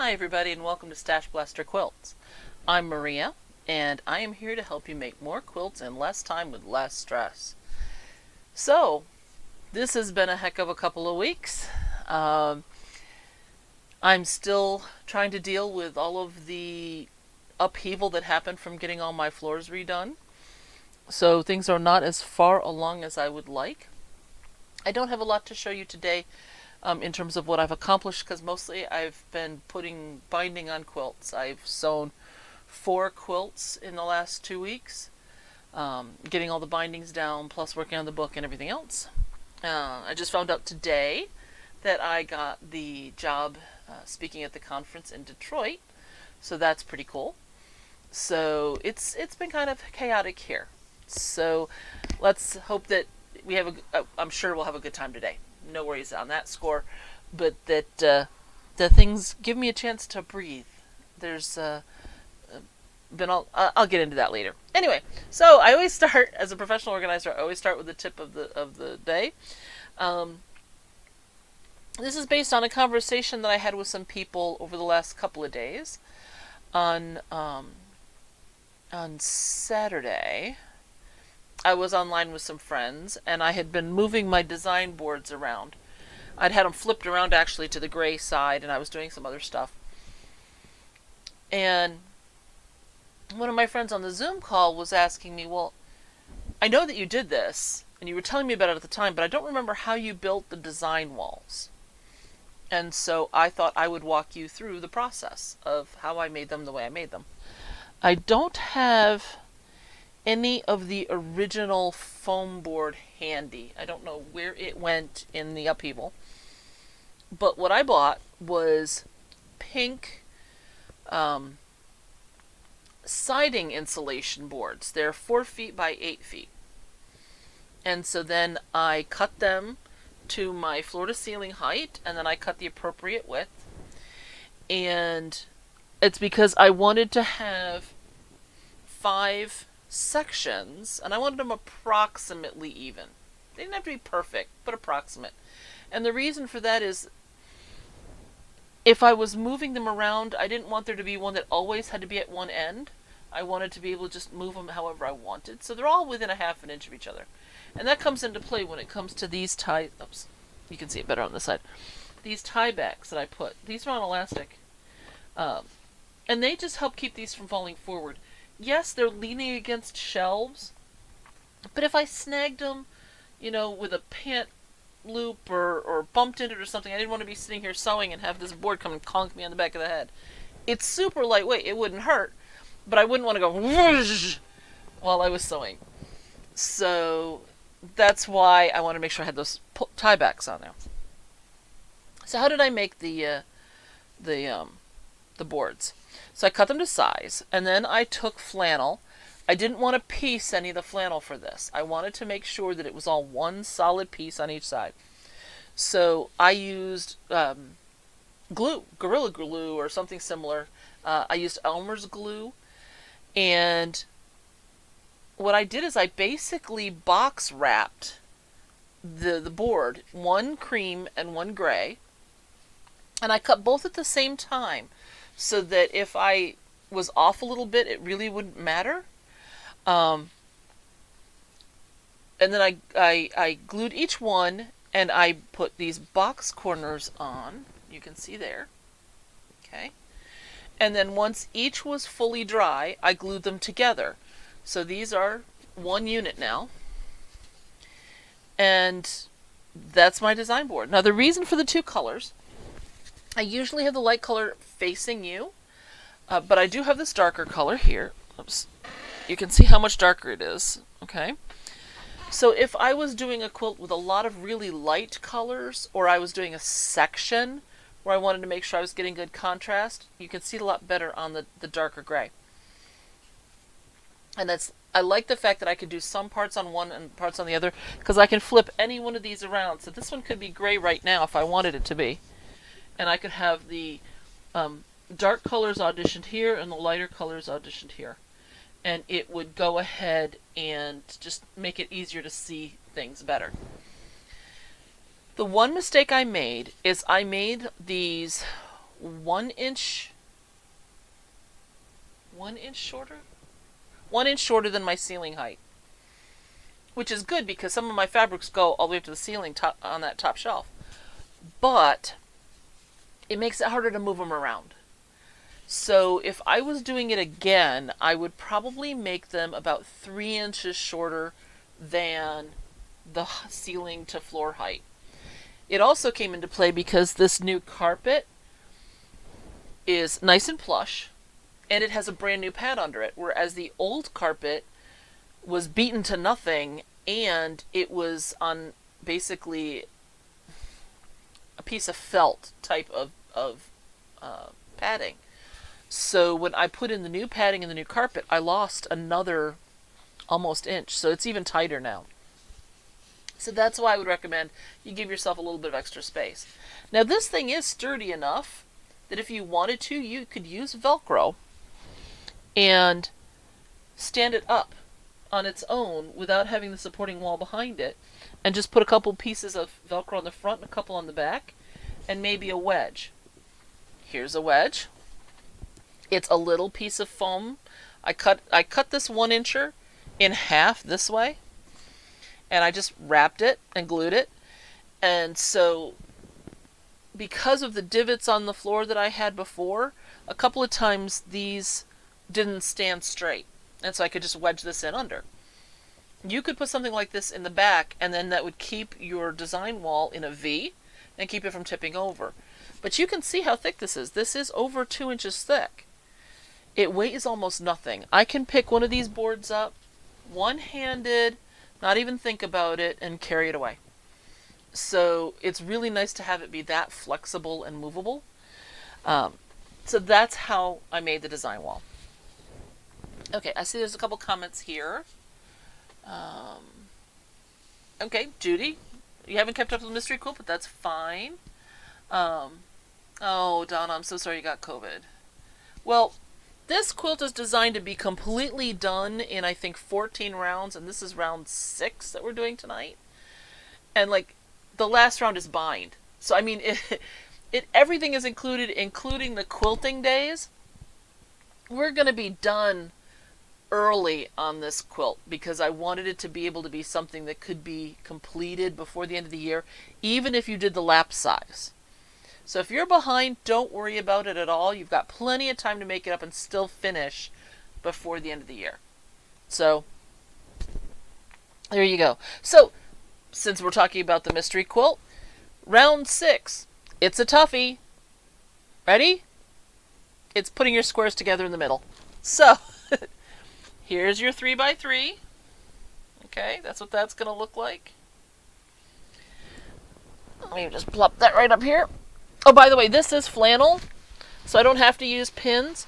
Hi everybody and welcome to StashBlaster Quilts. I'm Maria and I am here to help you make more quilts in less time with less stress. So, this has been a heck of a couple of weeks. I'm still trying to deal with all of the upheaval that happened from getting all my floors redone. So things are not as far along as I would like. I don't have a lot to show you today in terms of what I've accomplished, because mostly I've been putting binding on quilts. I've sewn 4 quilts in the last 2 weeks, getting all the bindings down, plus working on the book and everything else. I just found out today that I got the job speaking at the conference in Detroit, so that's pretty cool. So it's been kind of chaotic here. So let's hope that we have I'm sure we'll have a good time today. No worries on that score, but that the things give me a chance to breathe. There's I'll get into that later. Anyway, so I always start as a professional organizer. I always start with the tip of the day. This is based on a conversation that I had with some people over the last couple of days. On Saturday, I was online with some friends, and I had been moving my design boards around. I'd had them flipped around actually to the gray side, and I was doing some other stuff. And one of my friends on the Zoom call was asking me, well, I know that you did this, and you were telling me about it at the time, but I don't remember how you built the design walls. And so I thought I would walk you through the process of how I made them the way I made them. I don't have any of the original foam board handy. I don't know where it went in the upheaval. But what I bought was pink siding insulation boards. They're 4 feet by 8 feet. And so then I cut them to my floor-to-ceiling height, and then I cut the appropriate width. And it's because I wanted to have 5 sections, and I wanted them approximately even. They didn't have to be perfect, but approximate. And the reason for that is, if I was moving them around, I didn't want there to be one that always had to be at one end. I wanted to be able to just move them however I wanted. So they're all within a half an inch of each other. And that comes into play when it comes to these oops, you can see it better on this side. These tie backs that I put. These are on elastic. And they just help keep these from falling forward. Yes, they're leaning against shelves, but if I snagged them, with a pant loop or bumped into it or something, I didn't want to be sitting here sewing and have this board come and conk me on the back of the head. It's super lightweight. It wouldn't hurt, but I wouldn't want to go whoosh while I was sewing. So that's why I want to make sure I had those tie backs on there. So how did I make the boards? So I cut them to size, and then I took flannel. I didn't want to piece any of the flannel for this. I wanted to make sure that it was all one solid piece on each side. So I used glue, Gorilla Glue or something similar. I used Elmer's glue, and what I did is I basically box wrapped the board, one cream and one gray, and I cut both at the same time, so that if I was off a little bit, it really wouldn't matter. And then I glued each one, and I put these box corners on. You can see there. Okay. And then once each was fully dry, I glued them together. So these are one unit now. And that's my design board. Now the reason for the 2 colors, I usually have the light color facing you, but I do have this darker color here. Oops. You can see how much darker it is. Okay. So if I was doing a quilt with a lot of really light colors, or I was doing a section where I wanted to make sure I was getting good contrast, you can see it a lot better on the darker gray. And I like the fact that I could do some parts on one and parts on the other, because I can flip any one of these around. So this one could be gray right now if I wanted it to be. And I could have the dark colors auditioned here and the lighter colors auditioned here. And it would go ahead and just make it easier to see things better. The one mistake I made is I made these 1 inch, 1 inch shorter? 1 inch shorter than my ceiling height. Which is good because some of my fabrics go all the way up to the ceiling on that top shelf. But it makes it harder to move them around. So if I was doing it again, I would probably make them about 3 inches shorter than the ceiling to floor height. It also came into play because this new carpet is nice and plush, and it has a brand new pad under it, whereas the old carpet was beaten to nothing, and it was on basically a piece of felt type of padding. So when I put in the new padding and the new carpet, I lost another almost inch, so it's even tighter now. So that's why I would recommend you give yourself a little bit of extra space. Now this thing is sturdy enough that if you wanted to, you could use Velcro and stand it up on its own without having the supporting wall behind it, and just put a couple pieces of Velcro on the front and a couple on the back, and maybe a wedge. Here's a wedge. It's a little piece of foam. I cut this 1 incher in half this way, and I just wrapped it and glued it. And so because of the divots on the floor that I had before, a couple of times these didn't stand straight, and so I could just wedge this in under. You could put something like this in the back, and then that would keep your design wall in a V and keep it from tipping over. But you can see how thick this is. This is over 2 inches thick. It weighs almost nothing. I can pick one of these boards up, one-handed, not even think about it, and carry it away. So it's really nice to have it be that flexible and movable. So that's how I made the design wall. Okay, I see there's a couple comments here. Okay, Judy, you haven't kept up with the mystery quilt, but that's fine. Oh, Donna, I'm so sorry you got COVID. Well, this quilt is designed to be completely done in, I think, 14 rounds, and this is round 6 that we're doing tonight. And, like, the last round is bind. So, I mean, everything is included, including the quilting days. We're going to be done early on this quilt because I wanted it to be able to be something that could be completed before the end of the year, even if you did the lap size. So if you're behind, don't worry about it at all. You've got plenty of time to make it up and still finish before the end of the year. So there you go. So since we're talking about the mystery quilt, round 6, it's a toughie. Ready? It's putting your squares together in the middle. So here's your 3x3. Okay, that's what that's going to look like. Let me just plop that right up here. Oh, by the way, this is flannel, so I don't have to use pins.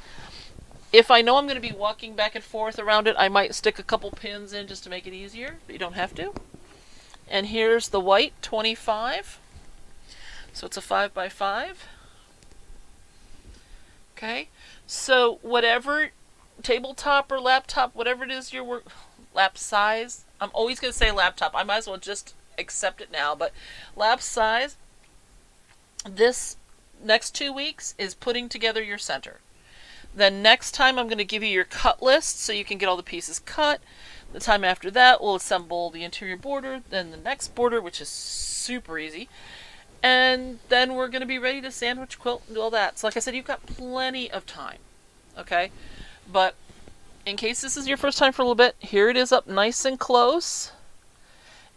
If I know I'm going to be walking back and forth around it, I might stick a couple pins in just to make it easier, but you don't have to. And here's the white 25. So it's a 5x5. Okay, so whatever tabletop or laptop, whatever it is your work, lap size, I'm always going to say laptop. I might as well just accept it now, but lap size, this next 2 weeks is putting together your center. Then next time I'm going to give you your cut list so you can get all the pieces cut. The time after that we'll assemble the interior border, then the next border, which is super easy. And then we're going to be ready to sandwich quilt and do all that. So like I said, you've got plenty of time. Okay? But in case this is your first time for a little bit, here it is up nice and close.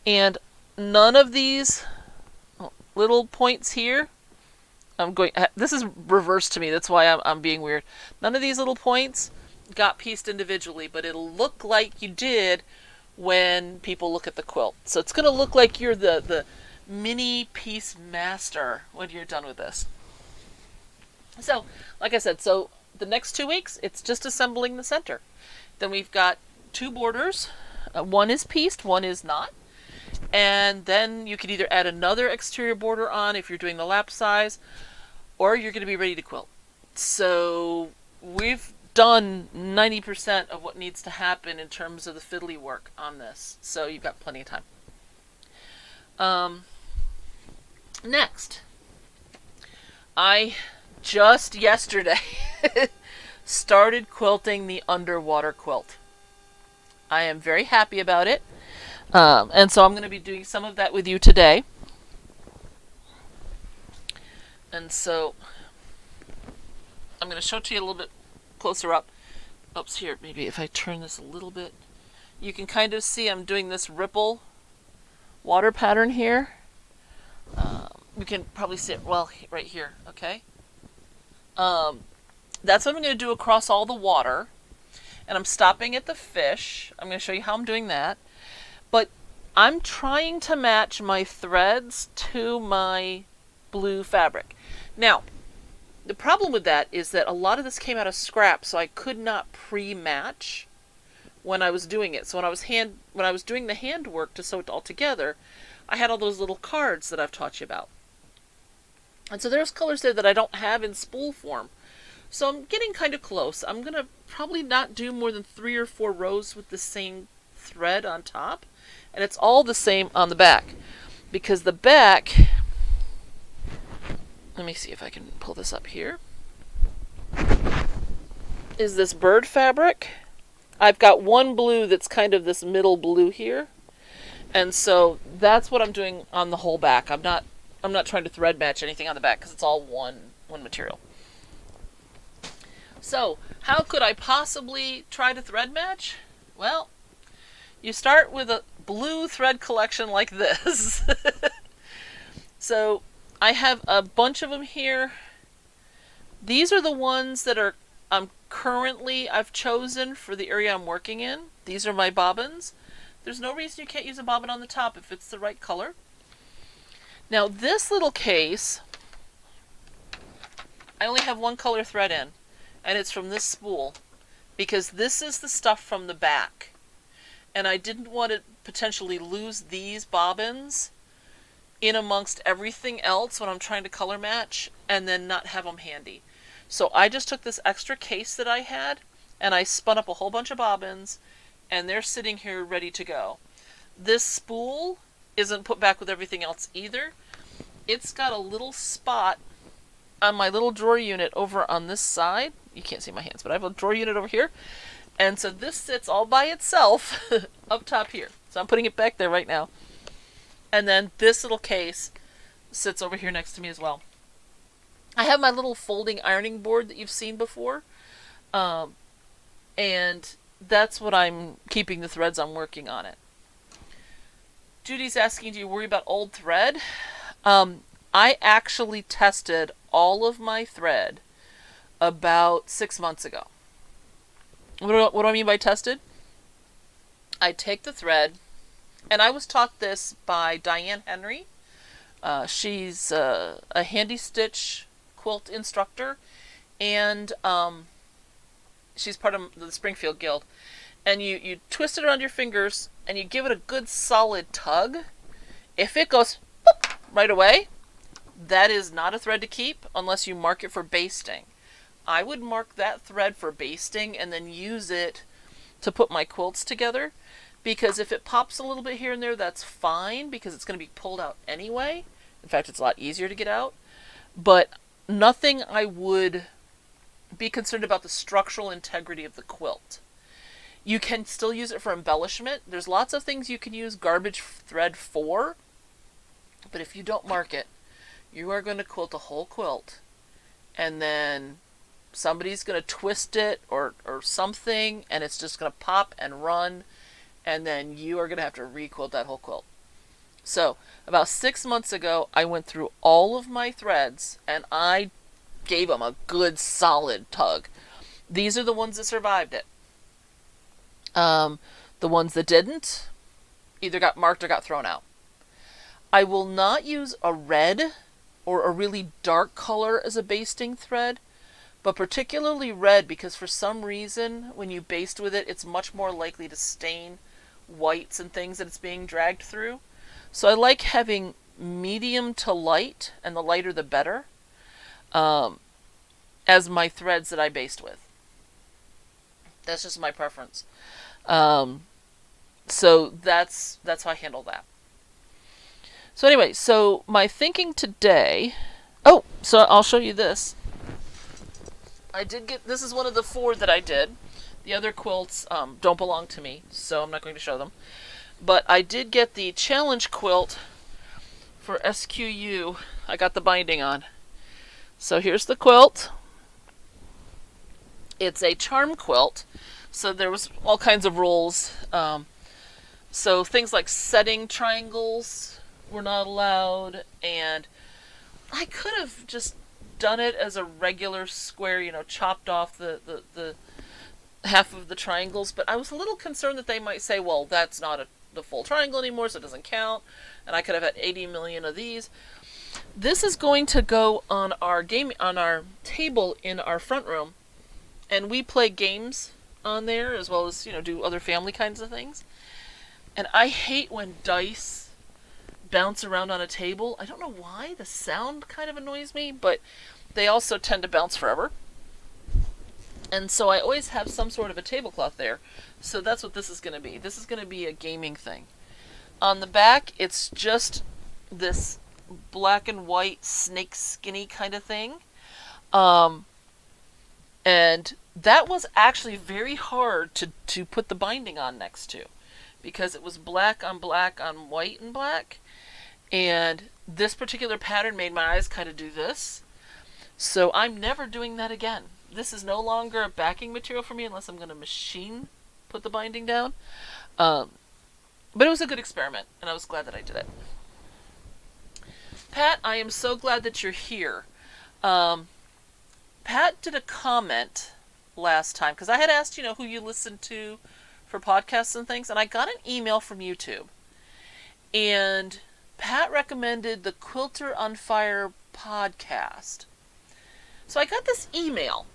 And none of these little points here, this is reversed to me, that's why I'm being weird. None of these little points got pieced individually, but it'll look like you did when people look at the quilt. So it's going to look like you're the mini piece master when you're done with this. So, like I said, so the next 2 weeks, it's just assembling the center. Then we've got 2 borders. One is pieced, one is not. And then you can either add another exterior border on if you're doing the lap size, or you're going to be ready to quilt. So we've done 90% of what needs to happen in terms of the fiddly work on this. So you've got plenty of time. Next, I just yesterday started quilting the underwater quilt. I am very happy about it. And so I'm going to be doing some of that with you today. And so I'm going to show it to you a little bit closer up. Oops, here, maybe if I turn this a little bit, you can kind of see I'm doing this ripple water pattern here. We can probably see it well right here, okay? That's what I'm going to do across all the water. And I'm stopping at the fish. I'm going to show you how I'm doing that. But I'm trying to match my threads to my blue fabric. Now, the problem with that is that a lot of this came out of scrap, so I could not pre-match when I was doing it. So when I was doing the handwork to sew it all together, I had all those little cards that I've taught you about. And so there's colors there that I don't have in spool form. So I'm getting kind of close. I'm going to probably not do more than 3 or 4 rows with the same thread on top. And it's all the same on the back. Because the back, let me see if I can pull this up here, is this bird fabric. I've got one blue that's kind of this middle blue here. And so that's what I'm doing on the whole back. I'm not trying to thread match anything on the back because it's all one material. So, how could I possibly try to thread match? Well, you start with a blue thread collection like this. So, I have a bunch of them here. These are the ones that are I've chosen for the area I'm working in. These are my bobbins. There's no reason you can't use a bobbin on the top if it's the right color. Now, this little case, I only have one color thread in. And it's from this spool, because this is the stuff from the back. And I didn't want to potentially lose these bobbins in amongst everything else when I'm trying to color match and then not have them handy. So I just took this extra case that I had and I spun up a whole bunch of bobbins and they're sitting here ready to go. This spool isn't put back with everything else either. It's got a little spot on my little drawer unit over on this side. You can't see my hands, but I have a drawer unit over here. And so this sits all by itself up top here. So I'm putting it back there right now. And then this little case sits over here next to me as well. I have my little folding ironing board that you've seen before. And that's what I'm keeping the threads I'm working on it. Judy's asking, do you worry about old thread? I actually tested all of my thread about 6 months ago. What do I mean by tested? I take the thread, and I was taught this by Diane Henry. She's a handy stitch quilt instructor, and she's part of the Springfield Guild. And you twist it around your fingers, and you give it a good solid tug. If it goes boop, right away, that is not a thread to keep unless you mark it for basting. I would mark that thread for basting and then use it to put my quilts together, because if it pops a little bit here and there, that's fine because it's going to be pulled out anyway. In fact, it's a lot easier to get out. But nothing I would be concerned about the structural integrity of the quilt. You can still use it for embellishment. There's lots of things you can use garbage thread for, but if you don't mark it, you are going to quilt a whole quilt, and then somebody's going to twist it or something, and it's just going to pop and run, and then you are going to have to re-quilt that whole quilt. So, about 6 months ago, I went through all of my threads, and I gave them a good solid tug. These are the ones that survived it. The ones that didn't either got marked or got thrown out. I will not use a red or a really dark color as a basting thread, but particularly red because for some reason when you baste with it, it's much more likely to stain whites and things that it's being dragged through. So I like having medium to light, and the lighter the better, as my threads that I baste with. That's just my preference. So that's how I handle that. So anyway, so my thinking today, so I'll show you this. I did get, this is one of the 4 that I did. The other quilts don't belong to me, so I'm not going to show them. But I did get the challenge quilt for SQU. I got the binding on. So here's the quilt. It's a charm quilt. So there was all kinds of rules. So things like setting triangles were not allowed, and I could have just done it as a regular square, chopped off the half of the triangles, but I was a little concerned that they might say, well, that's not the full triangle anymore, so it doesn't count, and I could have had 80 million of these. This is going to go on our table in our front room, and we play games on there as well as, do other family kinds of things. And I hate when dice bounce around on a table. I don't know why. The sound kind of annoys me, but they also tend to bounce forever. And so I always have some sort of a tablecloth there. So that's what this is going to be. This is going to be a gaming thing. On the back, it's just this black and white snake skinny kind of thing. And that was actually very hard to put the binding on next to, because it was black on white and black. And this particular pattern made my eyes kind of do this. So I'm never doing that again. This is no longer a backing material for me unless I'm going to machine put the binding down. But it was a good experiment, and I was glad that I did it. Pat, I am so glad that you're here. Pat did a comment last time, because I had asked, who you listen to for podcasts and things, and I got an email from YouTube. And Pat recommended the Quilter on Fire podcast. So I got this email,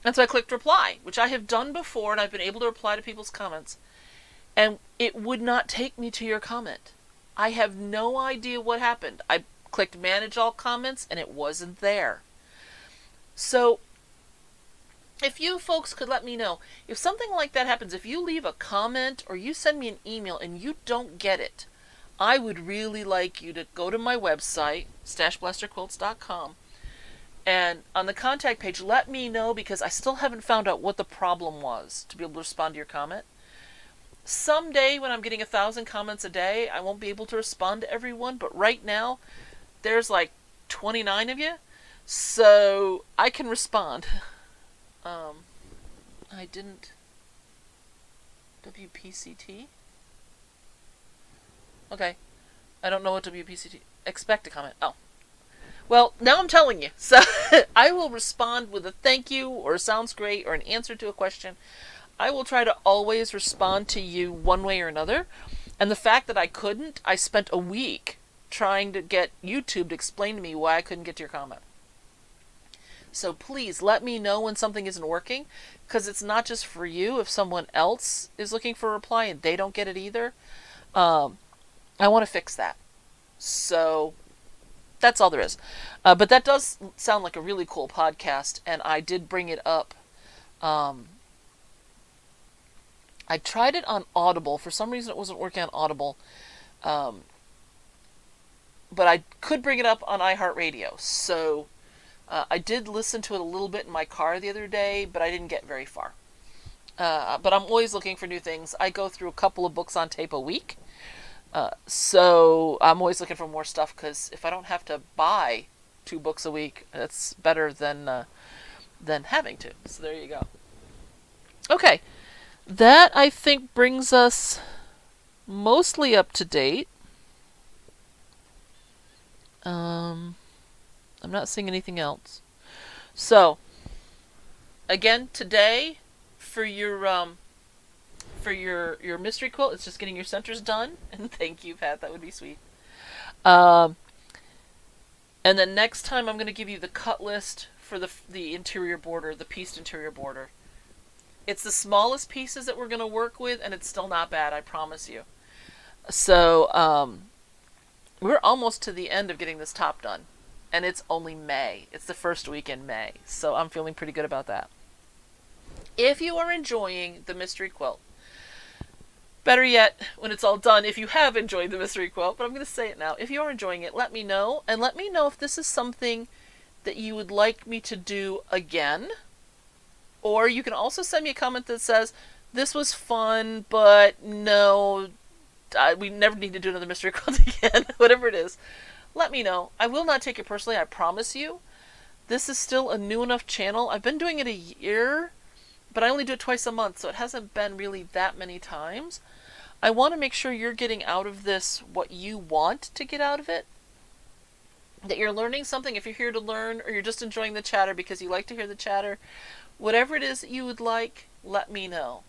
and so I clicked reply, which I have done before, and I've been able to reply to people's comments, and it would not take me to your comment. I have no idea what happened. I clicked manage all comments, and it wasn't there. So if you folks could let me know, if something like that happens, if you leave a comment or you send me an email and you don't get it, I would really like you to go to my website, StashBlasterQuilts.com, and on the contact page, let me know, because I still haven't found out what the problem was to be able to respond to your comment. Someday, when I'm getting 1,000 comments a day, I won't be able to respond to everyone, but right now, there's like 29 of you, so I can respond. I didn't... WPCT? Okay. I don't know what WPCT... Expect a comment. Oh. Well, now I'm telling you. So I will respond with a thank you, or sounds great, or an answer to a question. I will try to always respond to you one way or another. And the fact that I couldn't, I spent a week trying to get YouTube to explain to me why I couldn't get to your comment. So please let me know when something isn't working, because it's not just for you. If someone else is looking for a reply and they don't get it either, I want to fix that. So that's all there is. But that does sound like a really cool podcast, and I did bring it up. I tried it on Audible. For some reason it wasn't working on Audible. But I could bring it up on iHeartRadio. So I did listen to it a little bit in my car the other day, but I didn't get very far. But I'm always looking for new things. I go through a couple of books on tape a week. So I'm always looking for more stuff, because if I don't have to buy 2 books a week, that's better than having to. So there you go. Okay. That, I think, brings us mostly up to date. I'm not seeing anything else. So, again, today, for your mystery quilt, it's just getting your centers done. And thank you, Pat. That would be sweet. And then next time, I'm going to give you the cut list for the interior border, the pieced interior border. It's the smallest pieces that we're going to work with, and it's still not bad, I promise you. So, we're almost to the end of getting this top done. And it's only May. It's the first week in May. So I'm feeling pretty good about that. If you are enjoying the mystery quilt, better yet, when it's all done, if you have enjoyed the mystery quilt, but I'm going to say it now. If you are enjoying it, let me know. And let me know if this is something that you would like me to do again. Or you can also send me a comment that says, this was fun, but no, we never need to do another mystery quilt again. Whatever it is, let me know. I will not take it personally, I promise you. This is still a new enough channel. I've been doing it a year, but I only do it twice a month, so it hasn't been really that many times. I want to make sure you're getting out of this what you want to get out of it. That you're learning something if you're here to learn, or you're just enjoying the chatter because you like to hear the chatter. Whatever it is that you would like, let me know.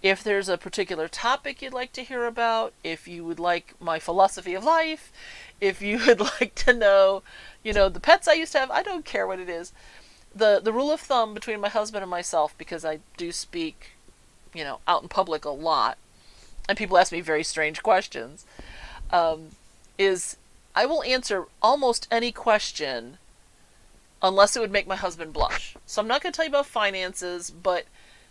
If there's a particular topic you'd like to hear about, if you would like my philosophy of life, if you would like to know, the pets I used to have, I don't care what it is. The rule of thumb between my husband and myself, because I do speak, out in public a lot, and people ask me very strange questions, is I will answer almost any question unless it would make my husband blush. So I'm not going to tell you about finances, but,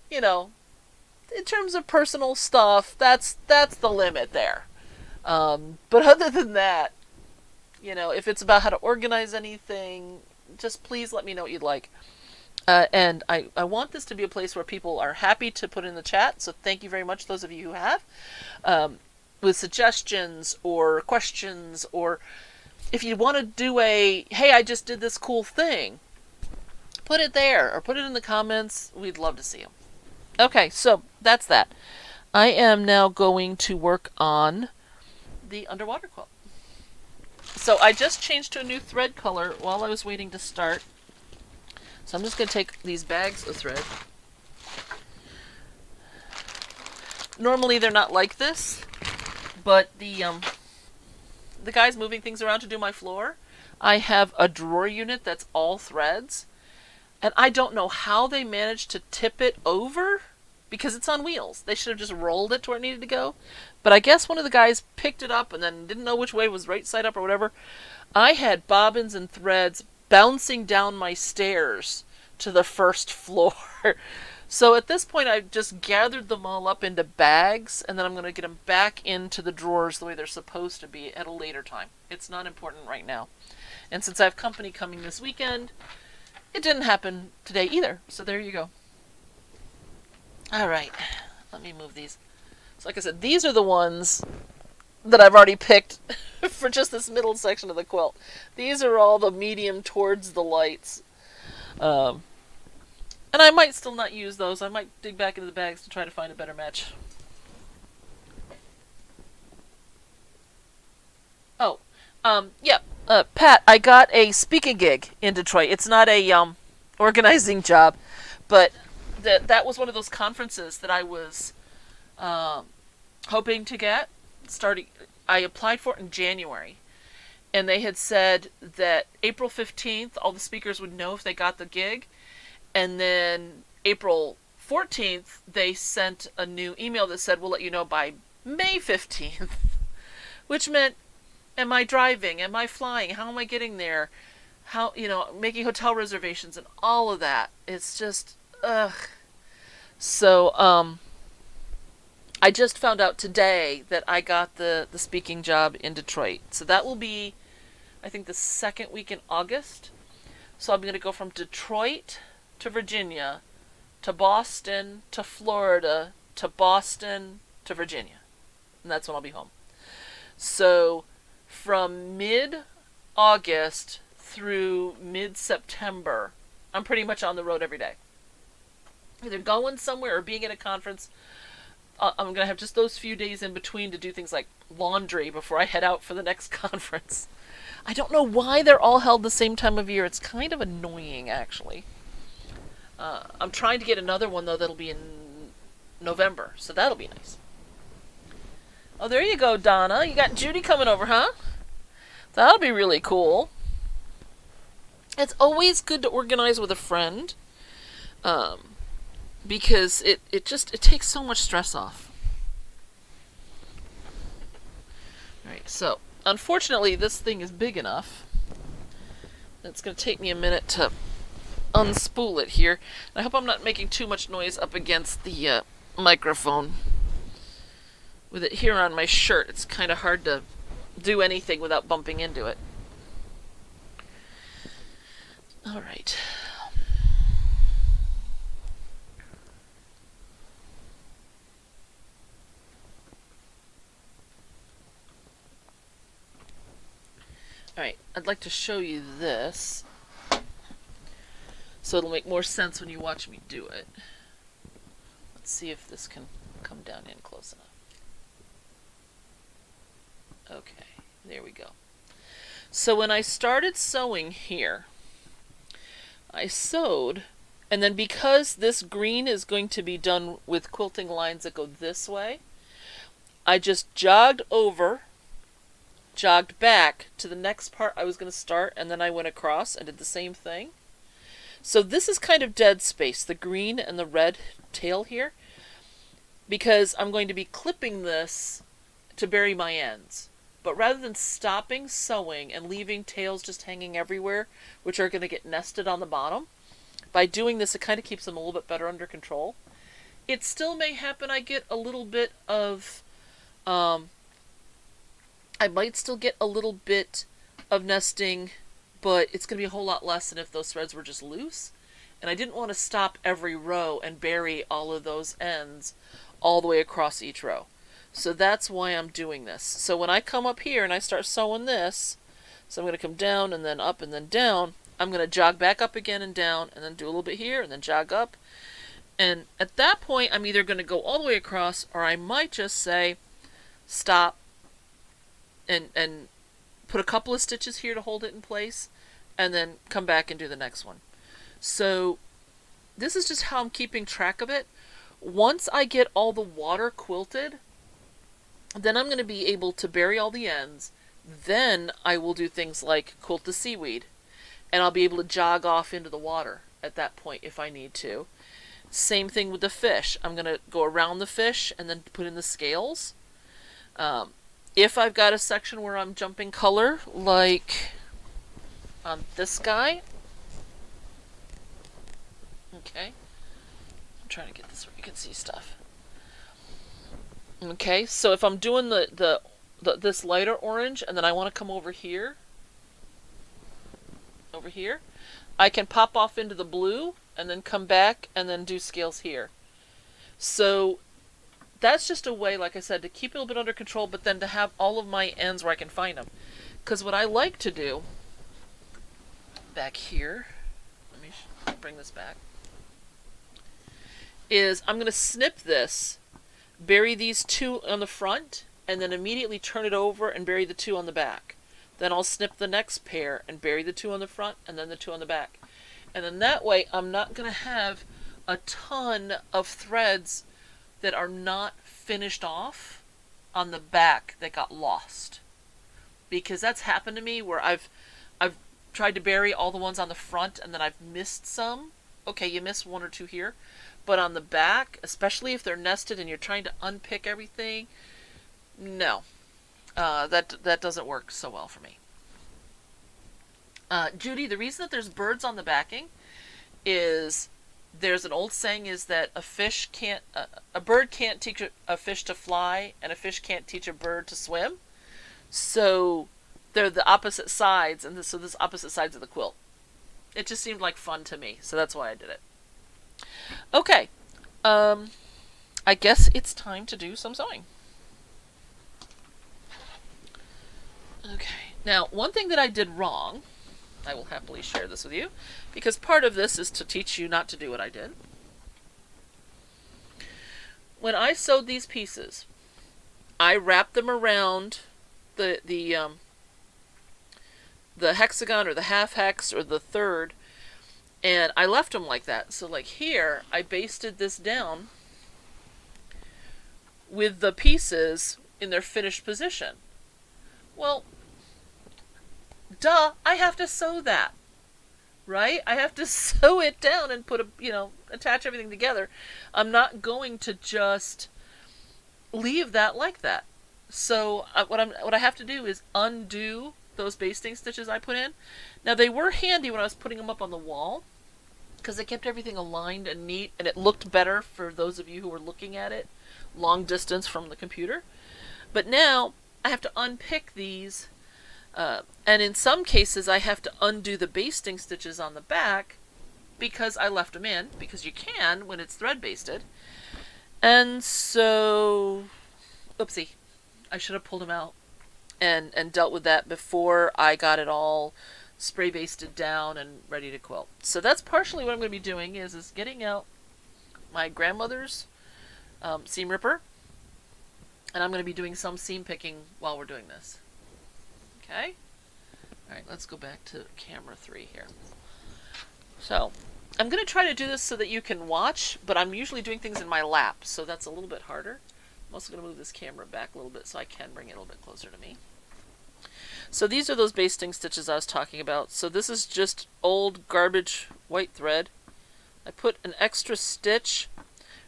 in terms of personal stuff, that's the limit there. But other than that, if it's about how to organize anything, just please let me know what you'd like. And I want this to be a place where people are happy to put in the chat, so thank you very much, those of you who have. With suggestions or questions, or if you want to do hey, I just did this cool thing, put it there, or put it in the comments. We'd love to see them. Okay, so that's that. I am now going to work on the underwater quilt. So I just changed to a new thread color while I was waiting to start. So I'm just going to take these bags of thread. Normally they're not like this, but the guy's moving things around to do my floor. I have a drawer unit that's all threads, and I don't know how they managed to tip it over because it's on wheels. They should have just rolled it to where it needed to go. But I guess one of the guys picked it up and then didn't know which way was right side up or whatever. I had bobbins and threads bouncing down my stairs to the first floor. So at this point, I've just gathered them all up into bags, and then I'm going to get them back into the drawers the way they're supposed to be at a later time. It's not important right now. And since I have company coming this weekend, it didn't happen today either. So there you go. All right, let me move these. So like I said, these are the ones that I've already picked for just this middle section of the quilt. These are all the medium towards the lights. And I might still not use those. I might dig back into the bags to try to find a better match. Oh, yeah, Pat, I got a speaking gig in Detroit. It's not a organizing job, but that was one of those conferences that I was hoping to get. I applied for it in January, and they had said that April 15th, all the speakers would know if they got the gig. And then April 14th, they sent a new email that said, we'll let you know by May 15th. Which meant, am I driving? Am I flying? How am I getting there? How, making hotel reservations and all of that. It's just, ugh. So, I just found out today that I got the speaking job in Detroit. So that will be, I think, the second week in August. So I'm going to go from Detroit to Virginia, to Boston, to Florida, to Boston, to Virginia. And that's when I'll be home. So from mid-August through mid-September, I'm pretty much on the road every day. Either going somewhere or being at a conference. I'm going to have just those few days in between to do things like laundry before I head out for the next conference. I don't know why they're all held the same time of year. It's kind of annoying, actually. I'm trying to get another one, though, that'll be in November, so that'll be nice. Oh, there you go, Donna. You got Judy coming over, huh? That'll be really cool. It's always good to organize with a friend, because it takes so much stress off. Alright, so, unfortunately, this thing is big enough. It's going to take me a minute to unspool it here. I hope I'm not making too much noise up against the microphone. With it here on my shirt, it's kind of hard to do anything without bumping into it. Alright. I'd like to show you this, so it'll make more sense when you watch me do it. Let's see if this can come down in close enough. Okay, there we go. So when I started sewing here, I sewed, and then because this green is going to be done with quilting lines that go this way, I just jogged back to the next part I was going to start, and then I went across and did the same thing. So this is kind of dead space, the green and the red tail here, because I'm going to be clipping this to bury my ends. But rather than stopping sewing and leaving tails just hanging everywhere, which are going to get nested on the bottom, by doing this it kind of keeps them a little bit better under control. It still may happen I get a little bit of, I might still get a little bit of nesting, but it's going to be a whole lot less than if those threads were just loose. And I didn't want to stop every row and bury all of those ends all the way across each row. So that's why I'm doing this. So when I come up here and I start sewing this, so I'm going to come down and then up and then down, I'm going to jog back up again and down and then do a little bit here and then jog up. And at that point, I'm either going to go all the way across, or I might just say stop and put a couple of stitches here to hold it in place, and then come back and do the next one. So this is just how I'm keeping track of it. Once I get all the water quilted, then I'm going to be able to bury all the ends. Then I will do things like quilt the seaweed, and I'll be able to jog off into the water at that point if I need to. Same thing with the fish. I'm going to go around the fish and then put in the scales. If I've got a section where I'm jumping color, like on this guy. Okay. I'm trying to get this where you can see stuff. Okay, so if I'm doing this lighter orange and then I want to come over here, I can pop off into the blue and then come back and then do scales here. So that's just a way, like I said, to keep it a little bit under control, but then to have all of my ends where I can find them. Because what I like to do, back here, let me bring this back, is I'm going to snip this, bury these two on the front, and then immediately turn it over and bury the two on the back. Then I'll snip the next pair and bury the two on the front and then the two on the back. And then that way I'm not going to have a ton of threads that are not finished off on the back that got lost. Because that's happened to me where I've tried to bury all the ones on the front and then I've missed some. Okay, you miss one or two here. But on the back, especially if they're nested and you're trying to unpick everything, no. That doesn't work so well for me. Judy, the reason that there's birds on the backing is there's an old saying is that a bird can't teach a fish to fly, and a fish can't teach a bird to swim. So they're the opposite sides, and so there's opposite sides of the quilt. It just seemed like fun to me, so that's why I did it. Okay, I guess it's time to do some sewing. Okay, now one thing that I did wrong, I will happily share this with you, because part of this is to teach you not to do what I did. When I sewed these pieces, I wrapped them around the hexagon or the half hex or the third, and I left them like that. So like here, I basted this down with the pieces in their finished position. Well, duh, I have to sew that, right? I have to sew it down and put attach everything together. I'm not going to just leave that like that. So what I have to do is undo those basting stitches I put in. Now they were handy when I was putting them up on the wall, because they kept everything aligned and neat, and it looked better for those of you who were looking at it long distance from the computer. But now I have to unpick these, and in some cases I have to undo the basting stitches on the back because I left them in, because you can when it's thread basted. And so, oopsie, I should have pulled them out. and dealt with that before I got it all spray basted down and ready to quilt. So that's partially what I'm going to be doing is getting out my grandmother's seam ripper, and I'm going to be doing some seam picking while we're doing this. Okay? Alright, let's go back to camera 3 here. So, I'm going to try to do this so that you can watch, but I'm usually doing things in my lap, so that's a little bit harder. I'm also going to move this camera back a little bit so I can bring it a little bit closer to me. So these are those basting stitches I was talking about. So this is just old garbage white thread. I put an extra stitch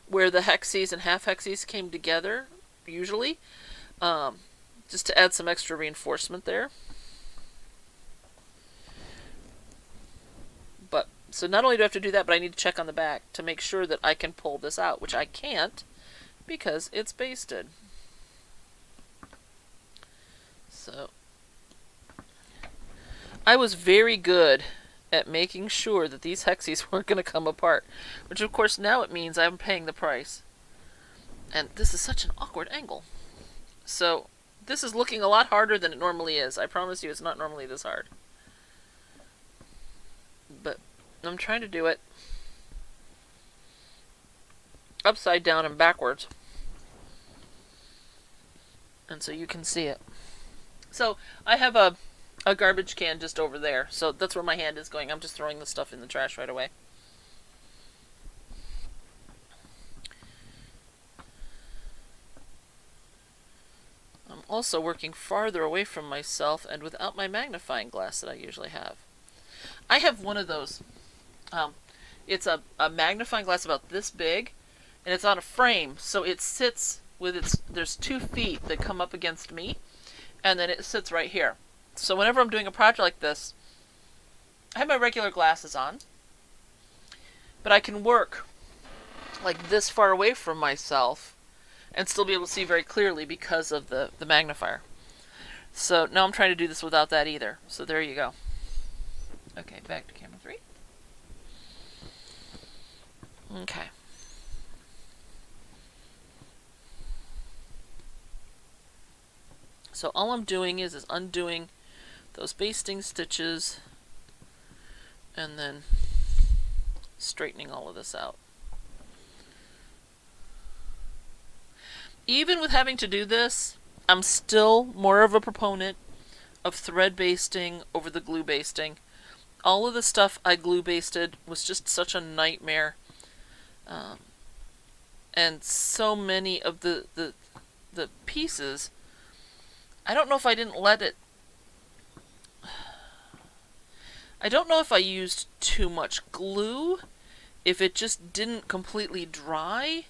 where the hexies and half hexies came together, usually, just to add some extra reinforcement there. But so not only do I have to do that, but I need to check on the back to make sure that I can pull this out, which I can't because it's basted. So I was very good at making sure that these hexies weren't going to come apart, which of course now it means I'm paying the price. And this is such an awkward angle. So this is looking a lot harder than it normally is. I promise you it's not normally this hard. But I'm trying to do it upside down and backwards. And so you can see it. So I have a garbage can just over there. So that's where my hand is going. I'm just throwing the stuff in the trash right away. I'm also working farther away from myself and without my magnifying glass that I usually have. I have one of those. It's a magnifying glass about this big, and it's on a frame, so it sits with there's 2 feet that come up against me, and then it sits right here. So whenever I'm doing a project like this, I have my regular glasses on, but I can work like this far away from myself and still be able to see very clearly because of the magnifier. So now I'm trying to do this without that either. So there you go. Okay, back to camera 3. Okay. So all I'm doing is undoing those basting stitches and then straightening all of this out. Even with having to do this, I'm still more of a proponent of thread basting over the glue basting. All of the stuff I glue basted was just such a nightmare. And so many of the pieces, I don't know if I didn't let it... I don't know if I used too much glue, if it just didn't completely dry,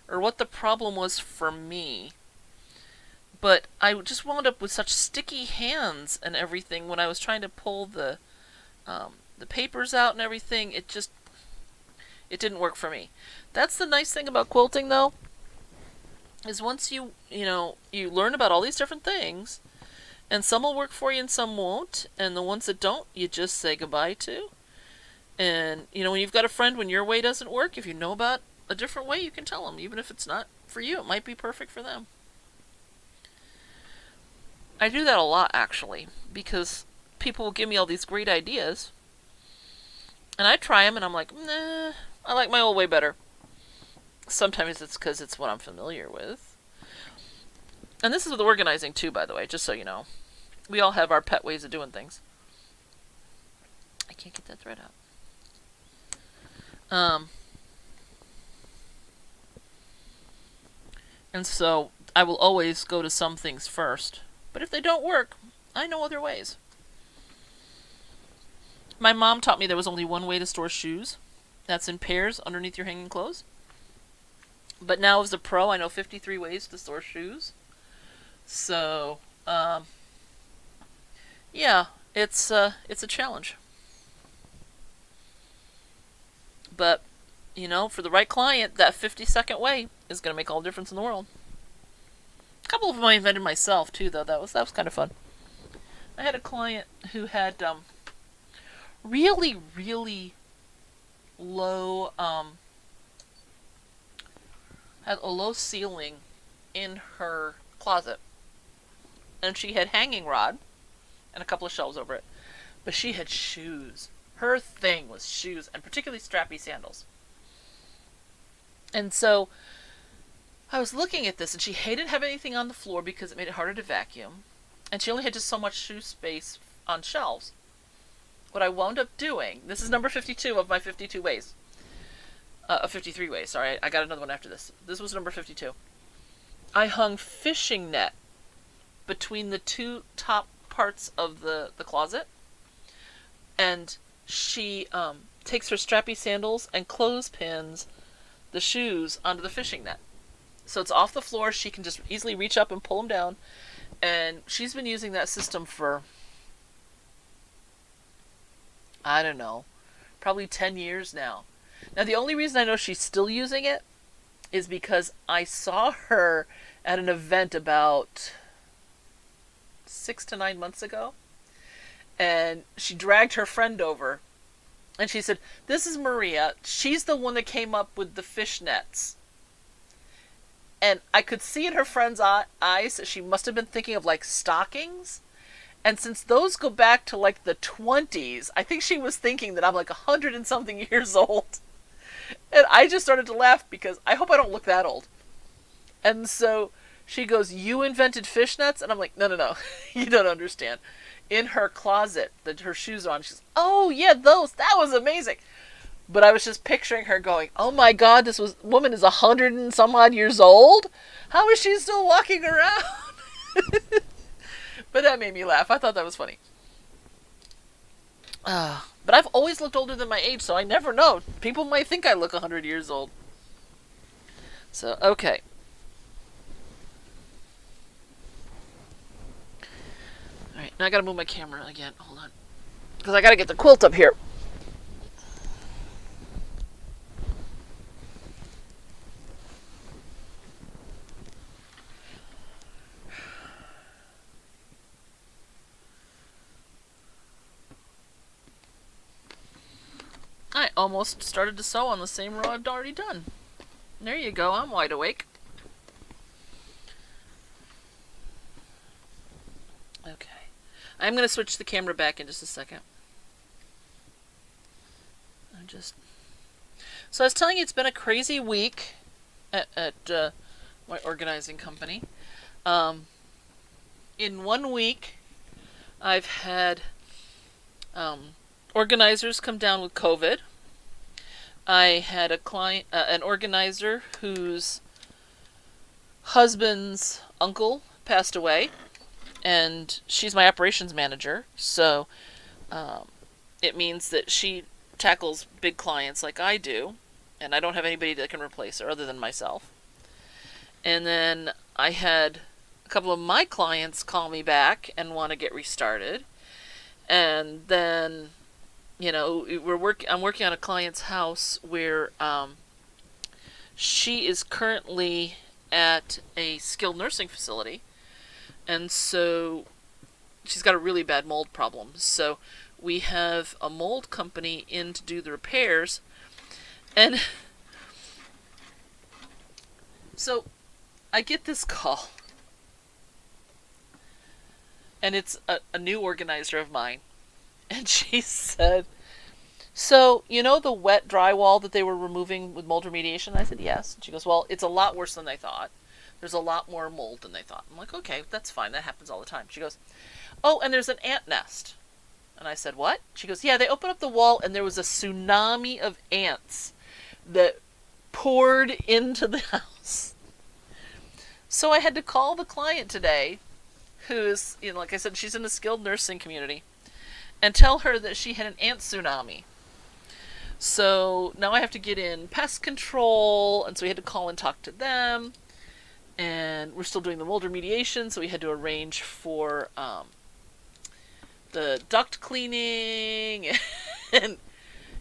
or what the problem was for me. But I just wound up with such sticky hands and everything when I was trying to pull the papers out and everything. It didn't work for me. That's the nice thing about quilting, though, is once you learn about all these different things, and some will work for you and some won't, and the ones that don't, you just say goodbye to. And, when you've got a friend, when your way doesn't work, if you know about a different way, you can tell them. Even if it's not for you, it might be perfect for them. I do that a lot, actually, because people will give me all these great ideas, and I try them, and I'm like, nah, I like my old way better. Sometimes it's because it's what I'm familiar with. And this is with organizing, too, by the way, just so you know. We all have our pet ways of doing things. I can't get that thread out. And so I will always go to some things first. But if they don't work, I know other ways. My mom taught me there was only one way to store shoes. That's in pairs underneath your hanging clothes. But now as a pro, I know 53 ways to store shoes. So, yeah, it's a challenge. But, for the right client, that 50-second way is going to make all the difference in the world. A couple of them I invented myself, too, though. That was kind of fun. I had a client who had really, really low, had a low ceiling in her closet. and she had hanging rod and a couple of shelves over it. But she had shoes. Her thing was shoes, and particularly strappy sandals. And so I was looking at this, and she hated having anything on the floor because it made it harder to vacuum. And she only had just so much shoe space on shelves. What I wound up doing, this is number 52 of my 52 ways. 53 ways, sorry. I got another one after this. This was number 52. I hung fishing net between the two top parts of the closet. And she takes her strappy sandals and clothespins the shoes onto the fishing net. So it's off the floor. She can just easily reach up and pull them down. And she's been using that system for, I don't know, probably 10 years now. Now, the only reason I know she's still using it is because I saw her at an event about 6 to 9 months ago. And she dragged her friend over. And she said, "This is Maria. She's the one that came up with the fish nets." And I could see in her friend's eyes that she must have been thinking of like stockings. And since those go back to like the 20s, I think she was thinking that I'm like 100 and something years old. And I just started to laugh because I hope I don't look that old. And so she goes, "You invented fishnets?" And I'm like, no, you don't understand. In her closet, that her shoes are on, she's, "Oh yeah, those, that was amazing." But I was just picturing her going, "Oh my God, woman is 100 and some odd years old? How is she still walking around?" But that made me laugh. I thought that was funny. But I've always looked older than my age, so I never know. People might think I look 100 years old. So, okay. Alright, now I gotta move my camera again. Hold on. Because I gotta get the quilt up here. I almost started to sew on the same row I've already done. There you go, I'm wide awake. Okay. I'm going to switch the camera back in just a second. So I was telling you it's been a crazy week at my organizing company. In 1 week, I've had organizers come down with COVID. I had a client, an organizer whose husband's uncle passed away, and she's my operations manager, so it means that she tackles big clients like I do, and I don't have anybody that can replace her other than myself. And then I had a couple of my clients call me back and want to get restarted, and then I'm working on a client's house where she is currently at a skilled nursing facility, and so she's got a really bad mold problem. So we have a mold company in to do the repairs, and so I get this call, and it's a new organizer of mine. And she said, "So, you know the wet drywall that they were removing with mold remediation?" I said, "Yes." And she goes, "Well, it's a lot worse than they thought. There's a lot more mold than they thought." I'm like, "Okay, that's fine. That happens all the time." She goes, "Oh, and there's an ant nest." And I said, "What?" She goes, "Yeah, they opened up the wall and there was a tsunami of ants that poured into the house." So I had to call the client today, who's, like I said, she's in a skilled nursing community, and tell her that she had an ant tsunami. So now I have to get in pest control, and so we had to call and talk to them. And we're still doing the mold remediation, so we had to arrange for the duct cleaning, and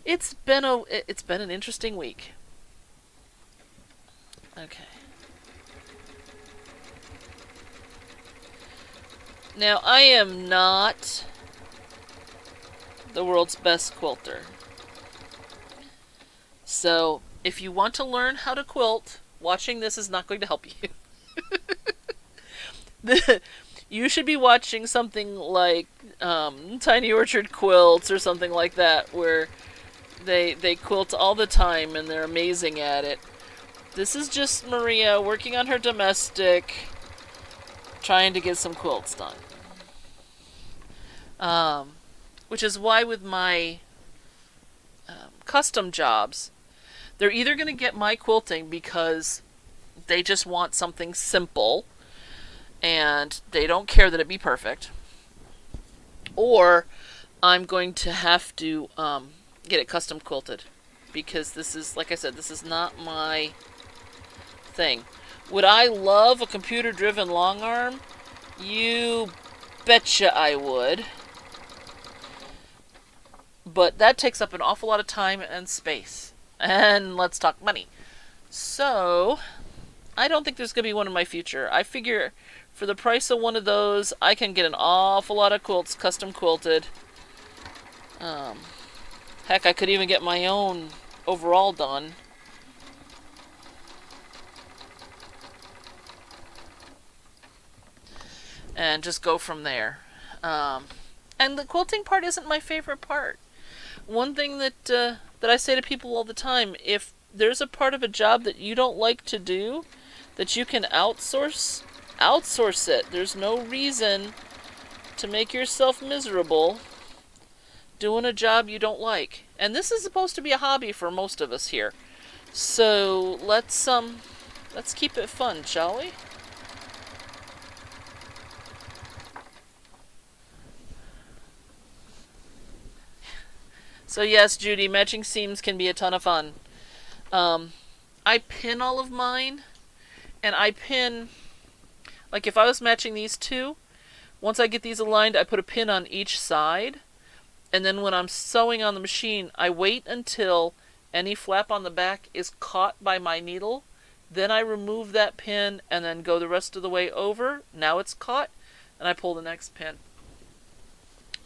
it's been an interesting week. Okay. Now I am not the world's best quilter. So, if you want to learn how to quilt, watching this is not going to help you. You should be watching something like Tiny Orchard Quilts or something like that, where they quilt all the time and they're amazing at it. This is just Maria working on her domestic, trying to get some quilts done. Which is why with my custom jobs, they're either going to get my quilting because they just want something simple and they don't care that it be perfect, or I'm going to have to get it custom quilted because this is, like I said, this is not my thing. Would I love a computer-driven long arm? You betcha I would. But that takes up an awful lot of time and space. And let's talk money. So, I don't think there's going to be one in my future. I figure for the price of one of those, I can get an awful lot of quilts custom quilted. Heck, I could even get my own overall done. And just go from there. And the quilting part isn't my favorite part. One thing that I say to people all the time, if there's a part of a job that you don't like to do, that you can outsource it. There's no reason to make yourself miserable doing a job you don't like. And this is supposed to be a hobby for most of us here. So let's keep it fun, shall we? So yes, Judy, matching seams can be a ton of fun. I pin all of mine, and I pin, like if I was matching these two, once I get these aligned, I put a pin on each side, and then when I'm sewing on the machine, I wait until any flap on the back is caught by my needle, then I remove that pin and then go the rest of the way over. Now it's caught, and I pull the next pin.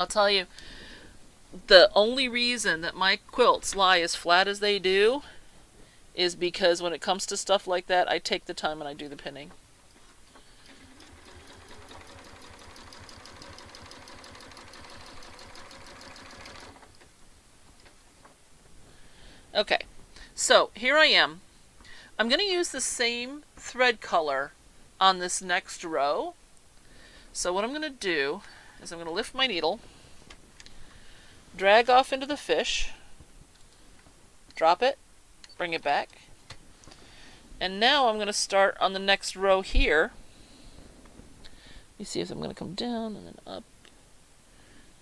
I'll tell you, the only reason that my quilts lie as flat as they do is because when it comes to stuff like that, I take the time and I do the pinning. Okay, so here I am. I'm going to use the same thread color on this next row. So what I'm going to do is I'm going to lift my needle, drag off into the fish, drop it, bring it back, and now I'm going to start on the next row here. Let me see if I'm going to come down and then up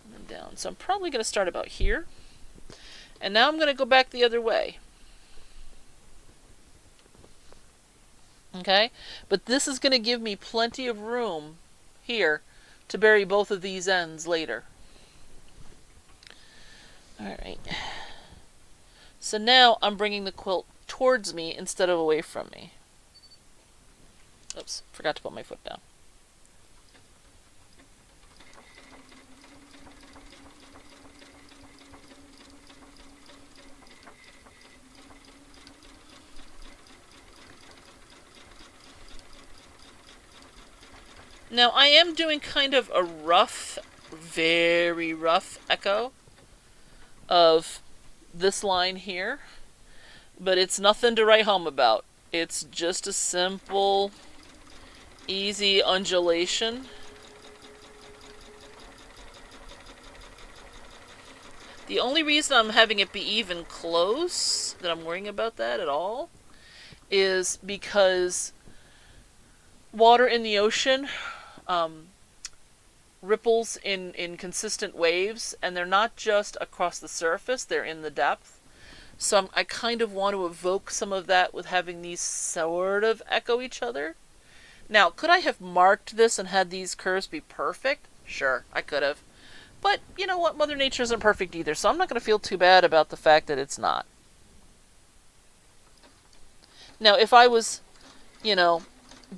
and then down. So I'm probably going to start about here, and now I'm going to go back the other way. Okay, but this is going to give me plenty of room here to bury both of these ends later. Alright, so now I'm bringing the quilt towards me instead of away from me. Oops, forgot to put my foot down. Now I am doing kind of a rough, very rough echo of this line here, but it's nothing to write home about. It's just a simple, easy undulation. The only reason I'm having it be even close, that I'm worrying about that at all, is because water in the ocean ripples in consistent waves, and they're not just across the surface, they're in the depth. So I kind of want to evoke some of that with having these sort of echo each other. Now, could I have marked this and had these curves be perfect? Sure, I could have. But you know what? Mother Nature isn't perfect either, so I'm not going to feel too bad about the fact that it's not. Now, if I was,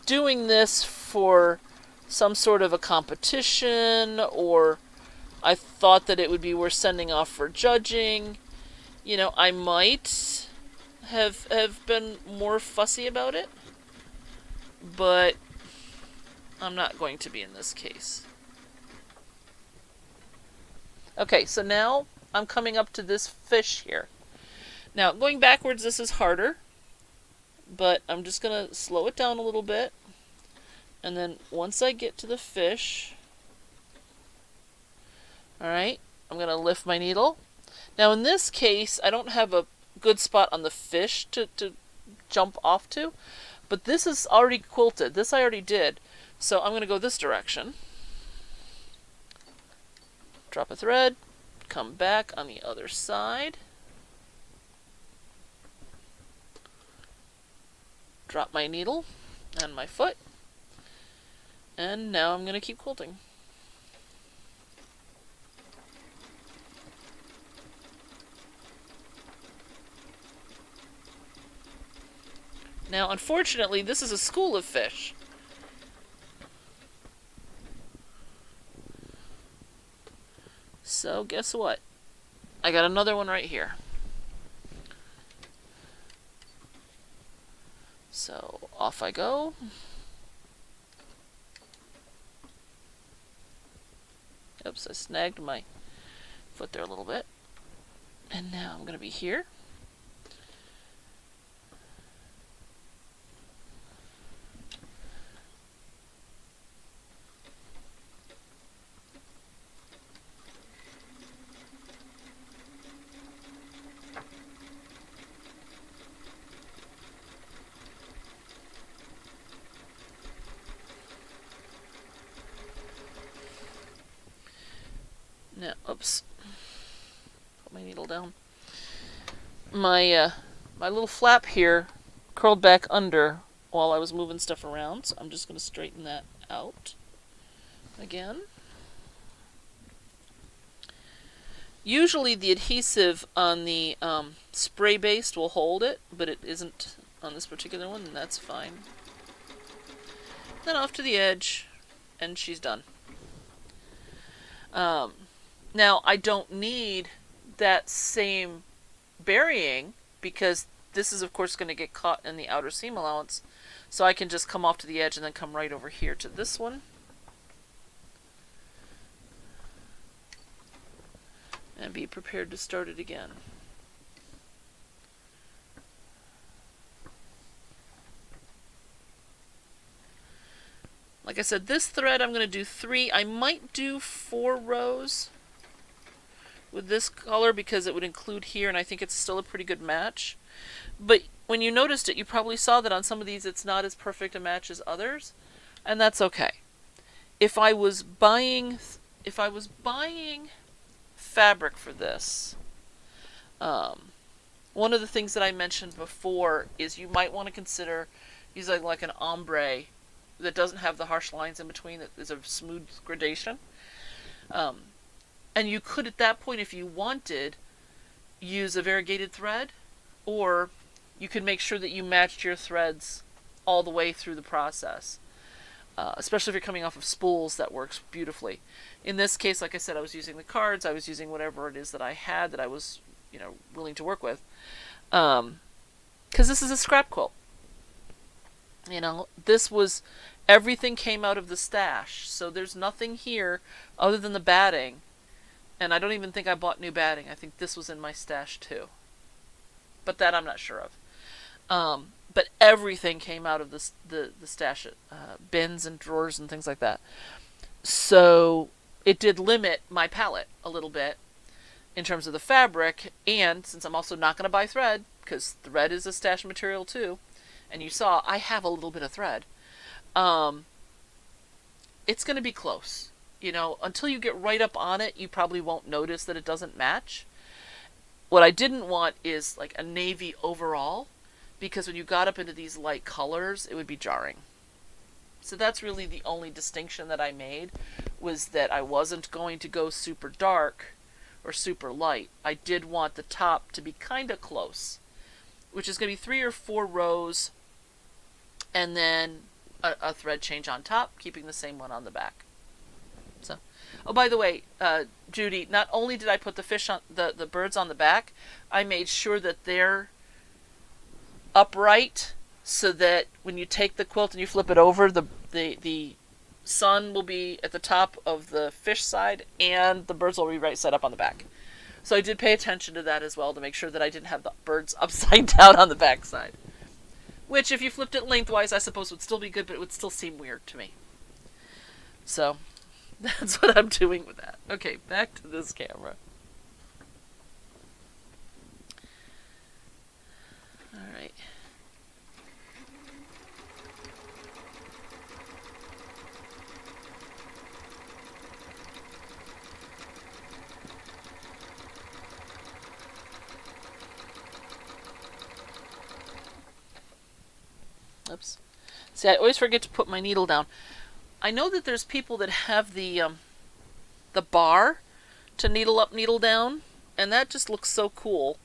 doing this for some sort of a competition, or I thought that it would be worth sending off for judging, I might have been more fussy about it. But I'm not going to be in this case. Okay, so now I'm coming up to this fish here. Now, going backwards, this is harder, but I'm just going to slow it down a little bit. And then once I get to the fish, alright, I'm going to lift my needle. Now, in this case, I don't have a good spot on the fish to jump off to, but this is already quilted. This I already did. So I'm going to go this direction. Drop a thread, come back on the other side. Drop my needle and my foot. And now I'm going to keep quilting. Now, unfortunately, this is a school of fish. So, guess what? I got another one right here. So, off I go. Oops, I snagged my foot there a little bit. And now I'm going to be here. Now, oops. Put my needle down. My little flap here curled back under while I was moving stuff around, so I'm just going to straighten that out again. Usually the adhesive on the spray based will hold it, but it isn't on this particular one, and that's fine. Then off to the edge, and she's done. Now, I don't need that same burying because this is, of course, going to get caught in the outer seam allowance. So I can just come off to the edge and then come right over here to this one. And be prepared to start it again. Like I said, this thread I'm going to do 3. I might do 4 rows with this color because it would include here, and I think it's still a pretty good match. But when you noticed it, you probably saw that on some of these it's not as perfect a match as others, and that's okay. If I was buying fabric for this, one of the things that I mentioned before is you might want to consider using like an ombre that doesn't have the harsh lines in between, that is a smooth gradation. And you could, at that point, if you wanted, use a variegated thread, or you could make sure that you matched your threads all the way through the process. Especially if you're coming off of spools, that works beautifully. In this case, like I said, I was using the cards, I was using whatever it is that I had that I was, willing to work with. Because this is a scrap quilt. Everything came out of the stash, so there's nothing here other than the batting. And I don't even think I bought new batting. I think this was in my stash too. But that I'm not sure of. But everything came out of the stash, bins and drawers and things like that. So it did limit my palette a little bit in terms of the fabric. And since I'm also not going to buy thread, because thread is a stash material too, and you saw I have a little bit of thread, it's going to be close. Until you get right up on it, you probably won't notice that it doesn't match. What I didn't want is like a navy overall, because when you got up into these light colors, it would be jarring. So that's really the only distinction that I made, was that I wasn't going to go super dark or super light. I did want the top to be kind of close, which is going to be 3 or 4 rows, and then a thread change on top, keeping the same one on the back. So, oh, by the way, Judy, not only did I put the fish on the birds on the back, I made sure that they're upright so that when you take the quilt and you flip it over, the sun will be at the top of the fish side, and the birds will be right side up on the back. So I did pay attention to that as well to make sure that I didn't have the birds upside down on the back side. Which, if you flipped it lengthwise, I suppose would still be good, but it would still seem weird to me. So, that's what I'm doing with that. Okay, back to this camera. Alright. Oops. See, I always forget to put my needle down. I know that there's people that have the bar to needle up, needle down, and that just looks so cool.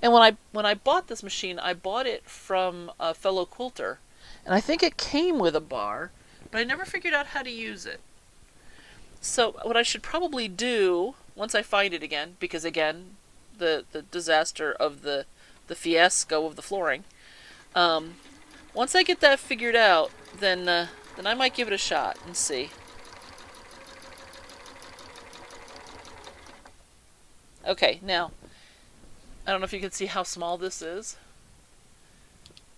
And when I bought this machine, I bought it from a fellow quilter, and I think it came with a bar, but I never figured out how to use it. So what I should probably do once I find it again, because again, the disaster of the fiasco of the flooring. Once I get that figured out, then I might give it a shot and see. Okay, now, I don't know if you can see how small this is.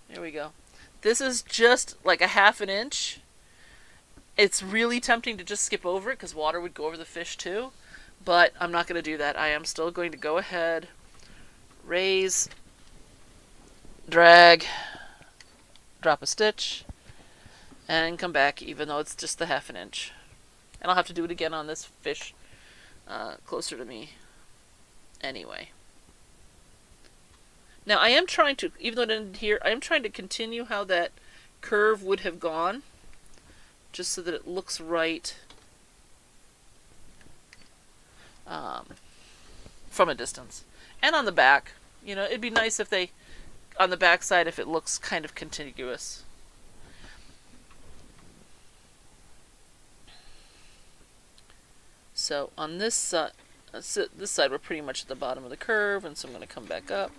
There we go. This is just like a ½ an inch. It's really tempting to just skip over it because water would go over the fish too. But I'm not going to do that. I am still going to go ahead, raise, drag, drop a stitch, and come back even though it's just the ½ an inch. And I'll have to do it again on this fish closer to me anyway. Now I am trying to, even though it ended here, I am trying to continue how that curve would have gone, just so that it looks right from a distance. And on the back, you know, it'd be nice if they, on the back side, if it looks kind of contiguous. So on this side, we're pretty much at the bottom of the curve, and so I'm going to come back up.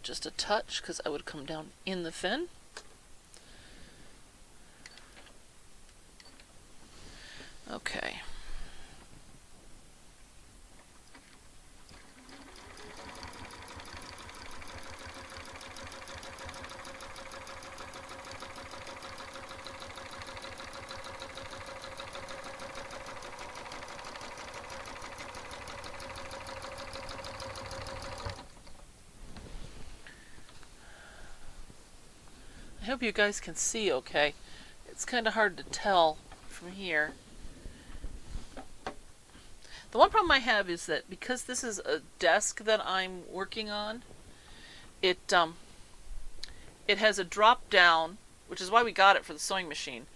Just a touch because I would come down in the fin. Okay. I hope you guys can see okay. It's kind of hard to tell from here. The one problem I have is that because this is a desk that I'm working on, it has a drop down, which is why we got it for the sewing machine,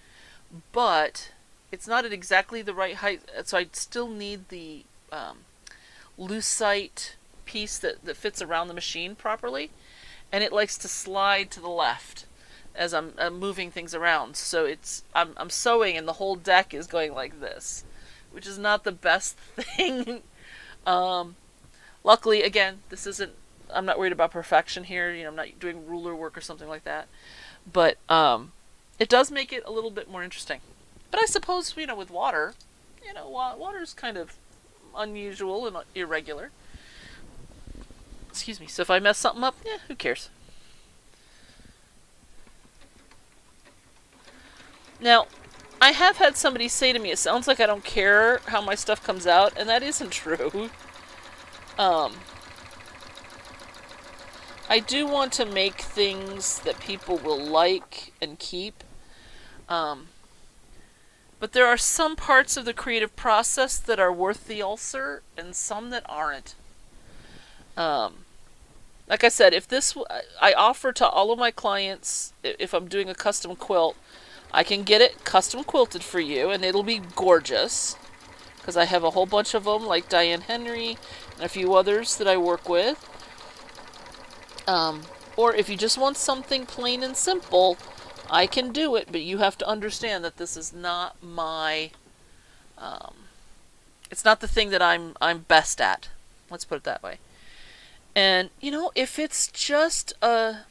but it's not at exactly the right height, so I still need the lucite piece that fits around the machine properly, and it likes to slide to the left as I'm moving things around. So I'm sewing and the whole deck is going like this, which is not the best thing. Luckily, again, I'm not worried about perfection here. You know, I'm not doing ruler work or something like that. But it does make it a little bit more interesting. But I suppose, you know, with water, you know, water's kind of unusual and irregular. Excuse me. So if I mess something up, who cares? Now, I have had somebody say to me, it sounds like I don't care how my stuff comes out, and that isn't true. I do want to make things that people will like and keep. But there are some parts of the creative process that are worth the ulcer, and some that aren't. Like I said, I offer to all of my clients, if I'm doing a custom quilt, I can get it custom quilted for you, and it'll be gorgeous. Because I have a whole bunch of them, like Diane Henry and a few others that I work with. Or if you just want something plain and simple, I can do it, but you have to understand that this is not my... it's not the thing that I'm best at. Let's put it that way. And, you know, if it's just a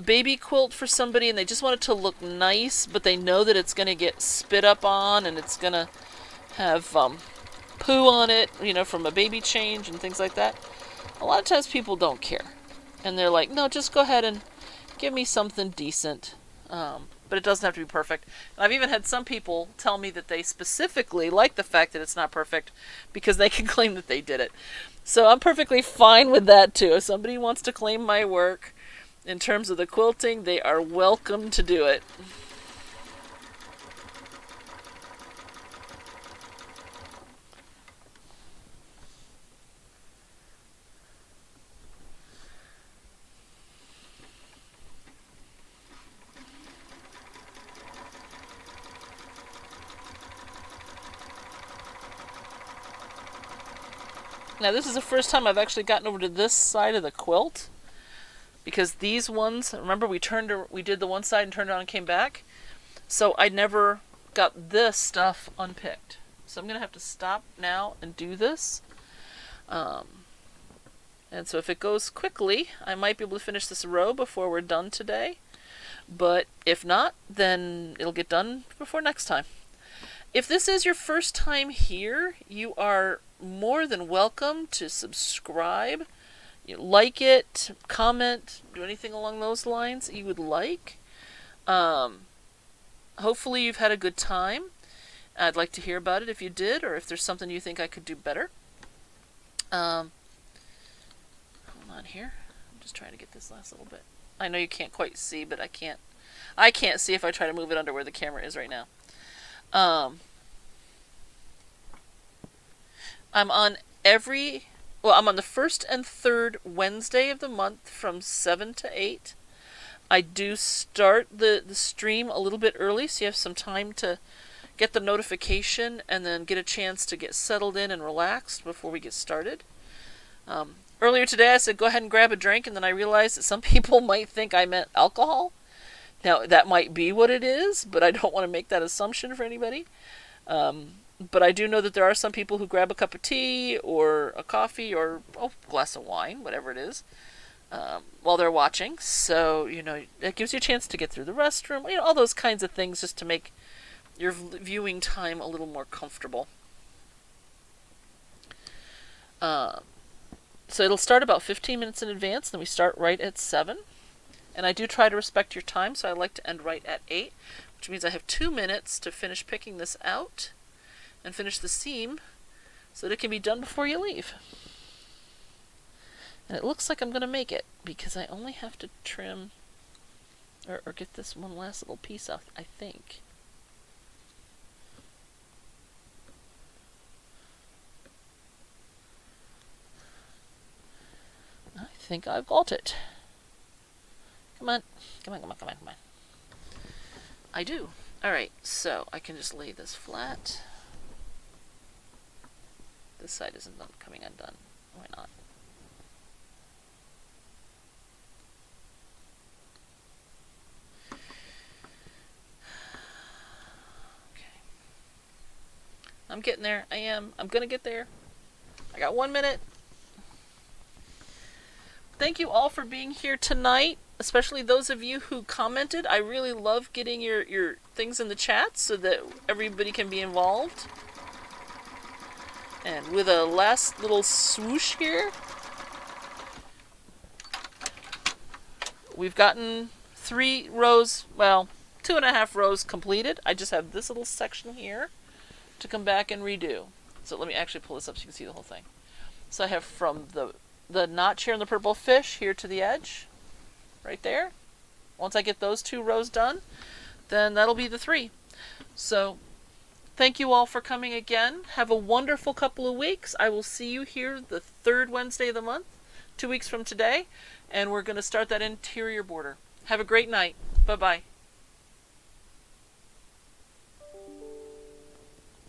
baby quilt for somebody and they just want it to look nice, but they know that it's going to get spit up on and it's going to have poo on it, you know, from a baby change and things like that, a lot of times people don't care. And they're like, no, just go ahead and give me something decent. But it doesn't have to be perfect. And I've even had some people tell me that they specifically like the fact that it's not perfect because they can claim that they did it. So I'm perfectly fine with that too. If somebody wants to claim my work in terms of the quilting, they are welcome to do it. Now this is the first time I've actually gotten over to this side of the quilt, because these ones, remember we did the one side and turned around and came back, so I never got this stuff unpicked. So I'm gonna have to stop now and do this. And so if it goes quickly, I might be able to finish this row before we're done today. But if not, then it'll get done before next time. If this is your first time here, you are more than welcome to subscribe, like it, comment, do anything along those lines that you would like. Hopefully you've had a good time. I'd like to hear about it if you did, or if there's something you think I could do better. Hold on here. I'm just trying to get this last little bit. I know you can't quite see, but I can't see if I try to move it under where the camera is right now. I'm on the first and third Wednesday of the month from 7 to 8. I do start the stream a little bit early, so you have some time to get the notification and then get a chance to get settled in and relaxed before we get started. Earlier today I said go ahead and grab a drink, and then I realized that some people might think I meant alcohol. Now that might be what it is, but I don't want to make that assumption for anybody. But I do know that there are some people who grab a cup of tea or a coffee or a glass of wine, whatever it is, while they're watching. So, you know, it gives you a chance to get through the restroom, you know, all those kinds of things just to make your viewing time a little more comfortable. So it'll start about 15 minutes in advance, then we start right at 7. And I do try to respect your time, so I like to end right at 8, which means I have 2 minutes to finish picking this out and finish the seam so that it can be done before you leave. And it looks like I'm going to make it, because I only have to trim or get this one last little piece out, I think. I think I've got it. Come on. Come on, come on, come on, come on. I do. Alright, so I can just lay this flat. This side isn't coming undone. Why not? Okay. I'm getting there. I am. I'm gonna get there. I got 1 minute. Thank you all for being here tonight, especially those of you who commented. I really love getting your things in the chat so that everybody can be involved. And with a last little swoosh here, we've gotten 3 rows, well, 2.5 rows completed. I just have this little section here to come back and redo. So let me actually pull this up so you can see the whole thing. So I have from the notch here in the purple fish here to the edge, right there. Once I get those 2 rows done, then that'll be the 3. So thank you all for coming again. Have a wonderful couple of weeks. I will see you here the 3rd Wednesday of the month, 2 weeks from today, and we're going to start that interior border. Have a great night. Bye-bye.